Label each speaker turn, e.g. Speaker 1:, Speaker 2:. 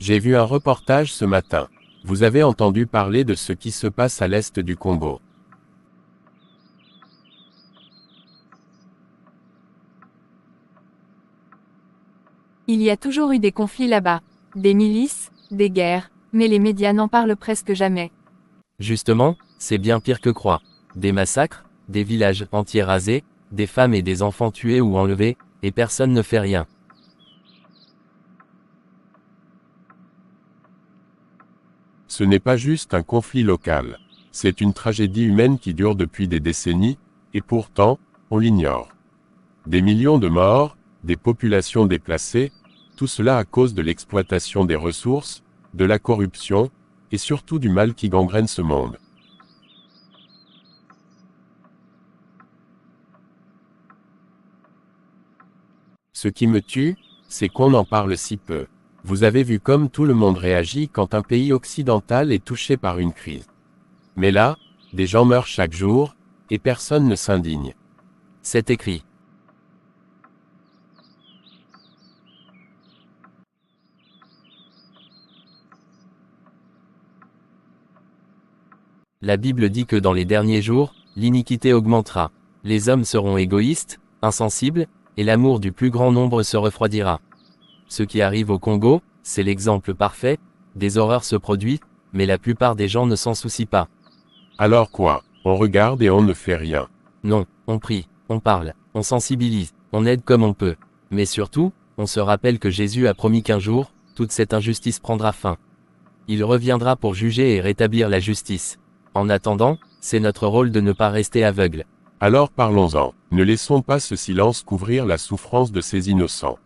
Speaker 1: J'ai vu un reportage ce matin. Vous avez entendu parler de ce qui se passe à l'est du Congo.
Speaker 2: Il y a toujours eu des conflits là-bas. Des milices, des guerres, mais les médias n'en parlent presque jamais.
Speaker 3: Justement, c'est bien pire que croire. Des massacres, des villages entiers rasés, des femmes et des enfants tués ou enlevés, et personne ne fait rien.
Speaker 1: Ce n'est pas juste un conflit local. C'est une tragédie humaine qui dure depuis des décennies, et pourtant, on l'ignore. Des millions de morts, des populations déplacées, tout cela à cause de l'exploitation des ressources, de la corruption, et surtout du mal qui gangrène ce monde. Ce qui me tue, c'est qu'on en parle si peu. Vous avez vu comme tout le monde réagit quand un pays occidental est touché par une crise. Mais là, des gens meurent chaque jour, et personne ne s'indigne.
Speaker 3: C'est écrit. La Bible dit que dans les derniers jours, l'iniquité augmentera. Les hommes seront égoïstes, insensibles, et l'amour du plus grand nombre se refroidira. Ce qui arrive au Congo, c'est l'exemple parfait, des horreurs se produisent, mais la plupart des gens ne s'en soucient pas.
Speaker 1: Alors quoi? On regarde et on ne fait rien.
Speaker 3: Non, on prie, on parle, on sensibilise, on aide comme on peut. Mais surtout, on se rappelle que Jésus a promis qu'un jour, toute cette injustice prendra fin. Il reviendra pour juger et rétablir la justice. En attendant, c'est notre rôle de ne pas rester aveugle.
Speaker 1: Alors parlons-en. Ne laissons pas ce silence couvrir la souffrance de ces innocents.